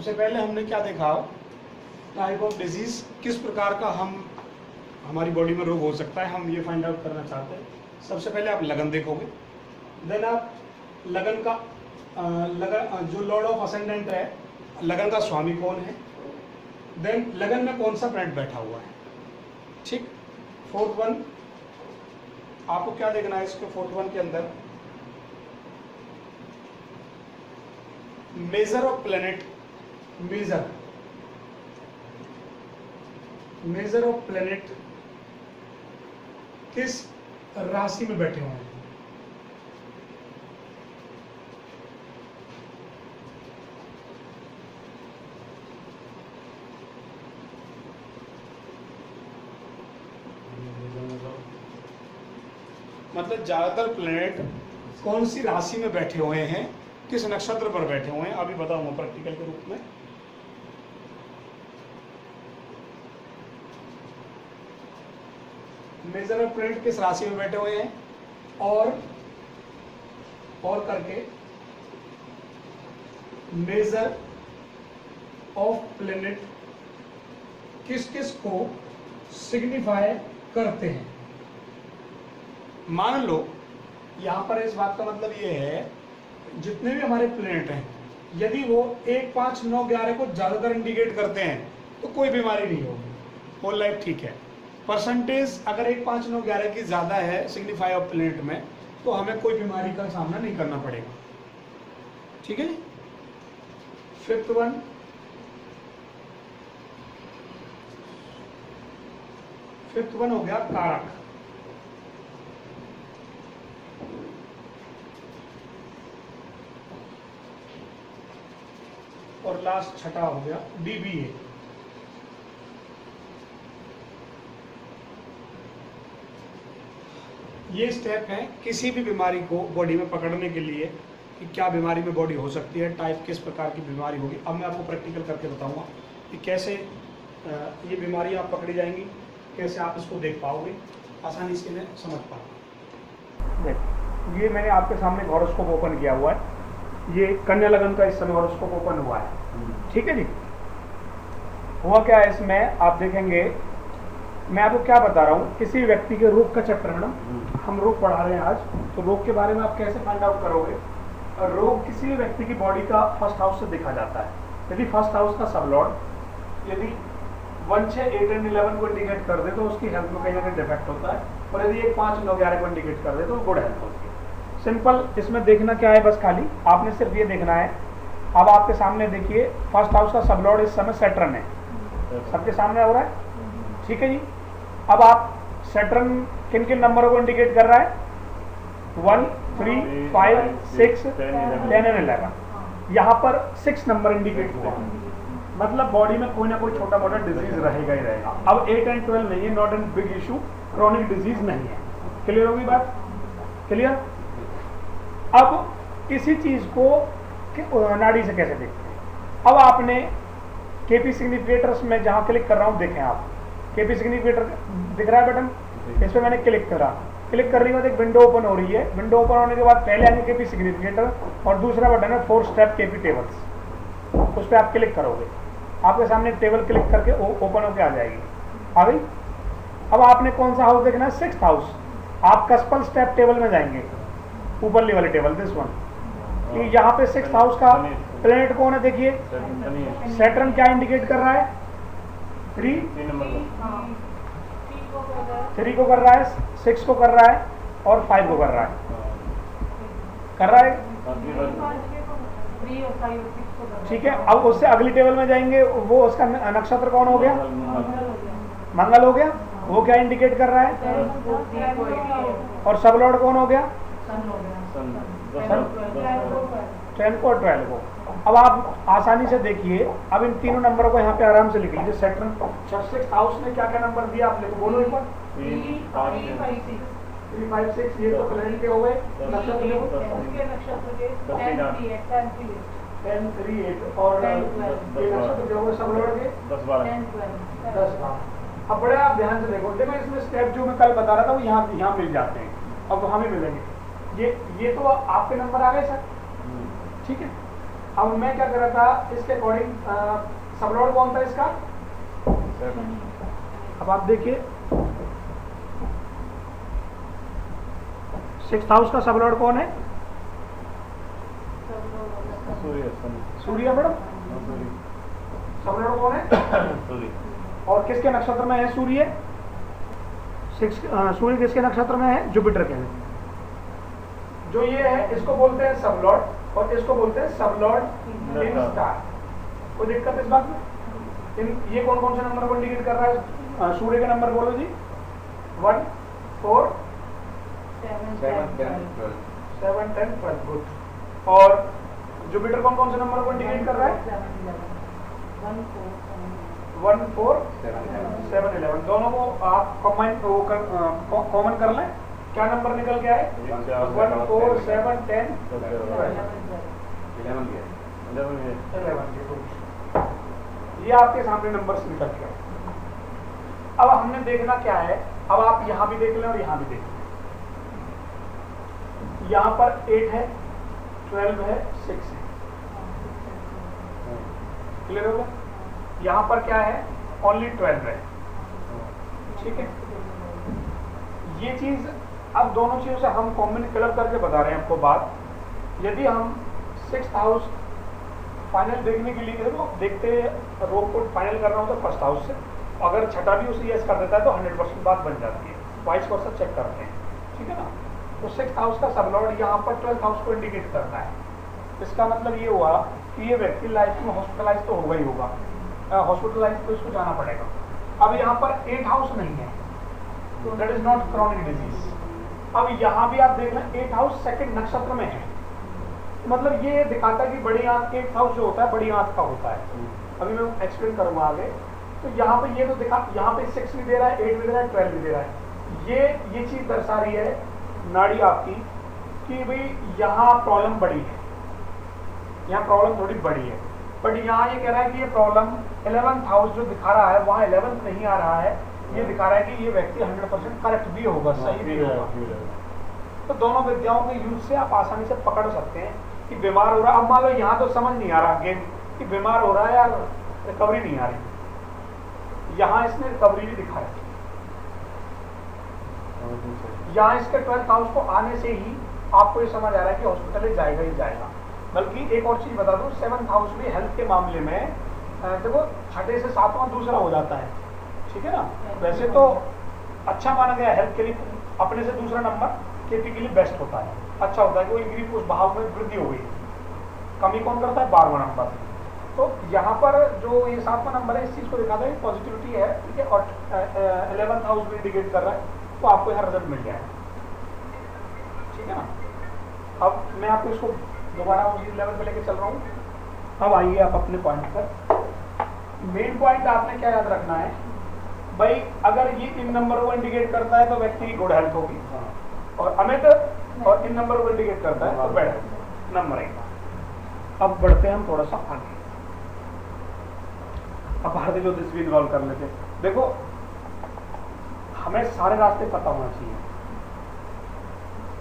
सबसे पहले हमने क्या देखा, टाइप ऑफ डिजीज, किस प्रकार का हमारी बॉडी में रोग हो सकता है, हम ये फाइंड आउट करना चाहते हैं। सबसे पहले आप लगन देखोगे, देन आप लगन का लगन जो लॉर्ड ऑफ असेंडेंट है, लगन का स्वामी कौन है, देन लगन में कौन सा प्लैनेट बैठा हुआ है। ठीक। फोर्थ वन आपको क्या देखना है इसके फोर्थ वन के अंदर, measure of planet, measure of planet किस राशि में बैठे हुए हैं। मतलब ज्यादातर प्लैनेट कौन सी राशि में बैठे हुए हैं, किस नक्षत्र पर बैठे हुए हैं, अभी बताऊंगा प्रैक्टिकल के रूप में। मेजर ऑफ प्लैनेट किस राशि में बैठे हुए हैं, और करके मेजर ऑफ प्लैनेट किस किस को सिग्निफाई करते हैं। मान लो यहां पर इस बात का मतलब ये है, जितने भी हमारे प्लैनेट हैं, यदि वो 1, 5, 9, 11 को ज्यादातर इंडिकेट करते हैं तो कोई बीमारी नहीं होगी, होल लाइफ ठीक है। परसेंटेज अगर 1, 5, 9, 11 की ज्यादा है सिग्निफाई ऑफ प्लैनेट में, तो हमें कोई बीमारी का सामना नहीं करना पड़ेगा। ठीक है जी। फिफ्थ वन हो गया कारक। और लास्ट छठा हो गया DBA। ये स्टेप है किसी भी बीमारी को बॉडी में पकड़ने के लिए कि क्या बीमारी में बॉडी हो सकती है, टाइप किस प्रकार की बीमारी होगी। अब मैं आपको प्रैक्टिकल करके बताऊंगा कि कैसे ये बीमारी आप पकड़ी जाएंगी, कैसे आप इसको देख पाओगे, आसानी से इन्हें समझ पाओगे। देख, ये मैंने आपके सामने हॉरोस्कोप ओपन किया हुआ है, ये कन्या लगन का इस समय हॉरोस्कोप ओपन हुआ है। ठीक है जी। हुआ क्या है इसमें आप देखेंगे, मैं आपको क्या बता रहा हूँ, किसी व्यक्ति के रोग का चैप्टर है ना, हम रोग पढ़ा रहे हैं आज, तो रोग के बारे में आप कैसे फाइंड आउट करोगे। रोग किसी भी व्यक्ति की बॉडी का फर्स्ट हाउस से देखा जाता है। यदि फर्स्ट हाउस का सब लॉर्ड यदि 1, 6, 8 एंड 11 को इंडिकेट कर दे तो उसकी हेल्थ में कहीं ना कहीं डिफेक्ट होता है, और यदि 1, 5, 9, 11 को इंडिकेट कर दे तो गुड हेल्थ होती है। सिंपल। इसमें देखना क्या है, बस खाली आपने सिर्फ ये देखना है। अब आपके सामने देखिए, फर्स्ट हाउस का सब लॉर्ड इस समय सैटर्न है, सबके सामने हो रहा है। ठीक है जी। अब आप सैटर्न किन किन नंबरों को इंडिकेट कर रहा है, 1, 3, 5, 6, 10 एंड 11। यहाँ पर 6 नंबर इंडिकेट हुआ, मतलब बॉडी में कोई ना कोई छोटा मोटा डिजीज रहेगा ही रहेगा। अब 8 एंड 12 नहीं है, not an big issue, chronic disease नहीं है। क्लियर होगी बात? क्लियर। अब किसी चीज को नाड़ी से कैसे देखते हैं। अब आपने केपी सिग्निफिकेटर्स में जहां क्लिक कर रहा हूं, देखें आप केपी सिग्निफिकेटर दिख रहा है बटन, इस पर मैंने क्लिक करा। क्लिक करने के बाद एक विंडो ओपन हो रही है। विंडो ओपन होने के बाद पहले आएंगे केपी सिग्निफिकेटर, और दूसरा बटन है 4 स्टेप केपी टेबल्स, उस पर आप क्लिक करोगे, आपके सामने एक टेबल क्लिक करके ओपन होकर आ जाएगी। आ गई। अब आपने कौन सा हाउस देखना है, 6th हाउस। आप कस्पल स्टेप टेबल में जाएंगे, ऊपरली वाले टेबल, दिस वन। यहाँ पे 6th हाउस का प्लेनेट कौन है, देखिए सैटर्न क्या इंडिकेट कर रहा है, 3 को कर रहा है, 6 को कर रहा है, और 5 को कर रहा है। ठीक है। अब उससे अगली टेबल में जाएंगे, वो उसका नक्षत्र कौन हो गया, मंगल हो गया। वो क्या इंडिकेट कर रहा है, और सब लॉर्ड कौन हो गया, 10 को और 12 को। अब आप आसानी से देखिए, अब इन तीनों नंबरों को यहाँ पे आराम से लिख लीजिए। सैटर्न 6th हाउस ने क्या क्या नंबर दिया आप लिखो, बोलो एक बार। 3, 5, 6 ये तो प्लेनेट के हो गए, नक्षत्र के 10, 3, 8 और नक्षत्र के हो गए, सब लॉर्ड के 10, 12। अब बड़े आप ध्यान से देखो इसमें स्टेप जो मैं कल बता रहा था वो यहाँ मिल जाते हैं, अब वहाँ भी मिलेंगे। ये तो आपके नंबर आ गए सर। ठीक है। अब मैं क्या कर रहा था, इसके अकॉर्डिंग सबलोड कौन था इसका? अब आप देखिए 6th हाउस का सबलोड कौन है? सूर्य मैडम। सबलोड कौन है? और किसके नक्षत्र में है सूर्य? सूर्य किसके नक्षत्र में है? जुपिटर के। जो ये है इसको बोलते हैं सबलॉर्ड और इसको बोलते हैं सबलॉर्ड इन स्टार। कोई दिक्कत इस बात में? ये कौन कौन से नंबर को इंडिकेट कर रहा है? सूर्य के नंबर बोलो जी। 1, 4, 7, 10, 12। गुड। और जुपिटर कौन कौन से नंबर को इंडिकेट कर रहा है? 1, 4, 7, 11। दोनों को आप कॉमन कर लें। क्या नंबर निकल गया है? 1, 4, 7, 10, 11। ये आपके सामने नंबर से निकल गया। अब हमने देखना क्या है, अब आप यहां भी देख लें और यहां भी देख लें। यहां पर 8 है, 12 है, 6 है। क्लियर हो गया? यहां पर क्या है? ओनली 12 है। ठीक है, ये चीज अब दोनों चीजों से हम कॉमन कलर करके बता रहे हैं आपको बात। यदि हम 6th हाउस फाइनल देखने के लिए देखते रो को फाइनल करना हो तो 1st हाउस से, अगर छठा भी उसे यस कर देता है तो 100% बात बन जाती है। वाइस वर्सा चेक करते हैं, ठीक है ना। तो 6th हाउस का सबलॉर्ड यहाँ पर 12th हाउस को इंडिकेट करता है। इसका मतलब ये हुआ कि ये व्यक्ति लाइफ में हॉस्पिटलाइज तो होगा ही होगा, हॉस्पिटलाइज तो इसको जाना पड़ेगा। अब यहाँ पर 8th हाउस नहीं है, तो that is not chronic disease. अब यहाँ भी आप देख लें 8th हाउस सेकंड नक्षत्र में है, मतलब ये दिखाता है कि बड़ी आंत 8th हाउस जो होता है बड़ी आंत का होता है। अभी मैं एक्सप्लेन करूंगा आगे। तो यहाँ पे ये तो दिखा, यहाँ पे 6 भी दे रहा है, 8 भी दे रहा है, 12 भी दे रहा है। ये चीज दर्शा रही है नाड़ी आपकी कि भाई यहाँ प्रॉब्लम बड़ी है, यहाँ प्रॉब्लम थोड़ी बड़ी है। बट यहाँ ये कह रहा है कि ये प्रॉब्लम 11th हाउस जो दिखा रहा है वहाँ 11th नहीं आ रहा है, ये दिखा रहा है कि ये व्यक्ति 100% करेक्ट भी होगा, सही भी होगा। तो दोनों विद्याओं के यूज से आप आसानी से पकड़ सकते हैं कि बीमार हो रहा है। अब मान लो यहाँ तो समझ नहीं आ रहा गेम कि बीमार हो रहा है या रिकवरी नहीं आ रही, यहाँ इसने रिकवरी भी दिखाया। यहाँ इसके 12th हाउस को आने से ही आपको ये समझ आ रहा है कि हॉस्पिटल जाएगा ही जाएगा। बल्कि एक और चीज बता दूं, 7th हाउस भी हेल्थ के मामले में देखो 6ठे से 7वां दूसरा हो जाता है, ठीक है ना। वैसे तो अच्छा माना गया हेल्थ के लिए, अपने से दूसरा नंबर केपी के लिए बेस्ट होता है, अच्छा होता है कि वो इंक्रीज उस बहाव में वृद्धि हो गई। कमी कौन करता है? 12वां नंबर। तो यहाँ पर जो ये 7वां नंबर है इस चीज को दिखाता है पॉजिटिविटी है, ठीक है। और 11th हाउस भी इंडिकेट कर रहा है, तो आपको यहाँ रिजल्ट मिल जाएगा, ठीक है ना। अब मैं आपको इसको दोबारा उसी लेवल पे लेके चल रहा हूँ। अब आइए आप अपने पॉइंट पर। मेन पॉइंट आपने क्या याद रखना है भाई, अगर ये इन नंबर को इंडिकेट करता है तो व्यक्ति की गुड हेल्थ होगी, और अमित और इन नंबर को इंडिकेट करता है तो बैड हेल्थ, नंबर 1। अब बढ़ते हैं हम थोड़ा सा आगे। अब भारतीय ज्योतिष भी इन्वॉल्व कर लेते हैं। देखो हमें सारे रास्ते पता होना चाहिए,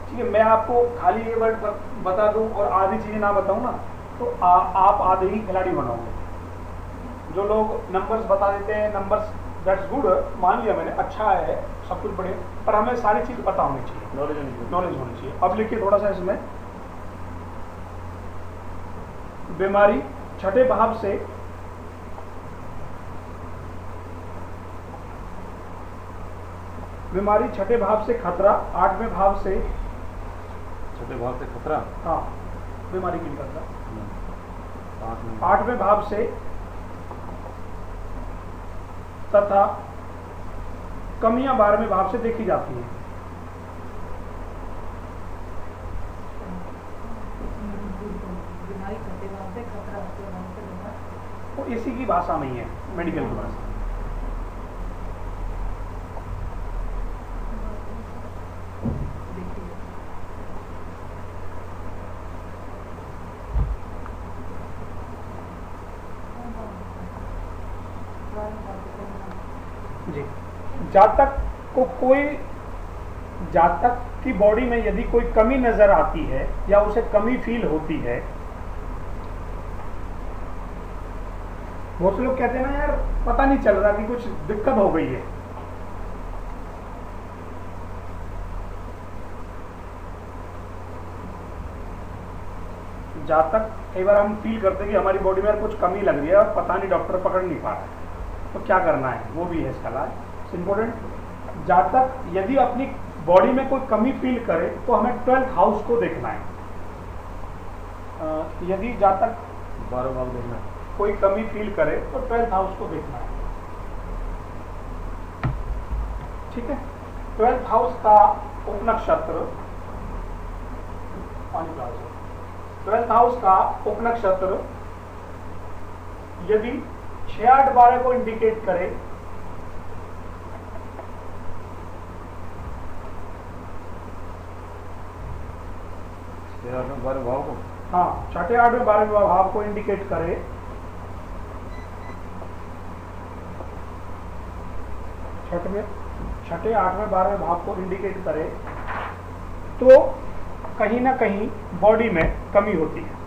ठीक है। मैं आपको खाली ये वर्ड बता दूं और आधी चीजें ना बताऊं ना तो आप आधे ही खिलाड़ी बनाओगे। जो लोग नंबर्स बता देते हैं, नंबर्स दैट्स गुड, मान लिया मैंने, अच्छा है, सब कुछ बढ़िया, पर हमें सारी चीज पता होनी चाहिए, नॉलेज होनी चाहिए। अब लिखिए थोड़ा सा इसमें, बीमारी 6ठे भाव से बीमारी 6ठे भाव से खतरा, 8वें भाव से 6ठे भाव से खतरा, हाँ बीमारी की खतरा, 8वें भाव से तथा कमियां 12वें भाव से देखी जाती हैं। वो इसी की भाषा में ही है, मेडिकल की भाषा। जी, जातक की बॉडी में यदि कोई कमी नजर आती है या उसे कमी फील होती है बहुत से लोग कहते हैं ना यार पता नहीं चल रहा कि कुछ दिक्कत हो गई है। जहाँ तक कई बार हम फील करते हैं कि हमारी बॉडी में कुछ कमी लग रही है और पता नहीं डॉक्टर पकड़ नहीं पा रहा है, तो क्या करना है वो भी है इसका इलाज। इम्पोर्टेंट, जहाँ तक यदि अपनी बॉडी में कोई कमी फील करे तो हमें 12th हाउस को देखना है। यदि जहाँ तक 12 भाव देखना है, कोई कमी फील करे तो 12th हाउस को देखना है। ठीक है, 12th हाउस का उपनक्षत्र 12th हाउस का उपनक्षत्र यदि 6, 8, 12 को इंडिकेट करे, 12 भाव को, हाँ 6, 8, 12 भाव को इंडिकेट करे, छठे 8वें 12वें भाव को इंडिकेट करे, तो कहीं ना कहीं बॉडी में कमी होती है।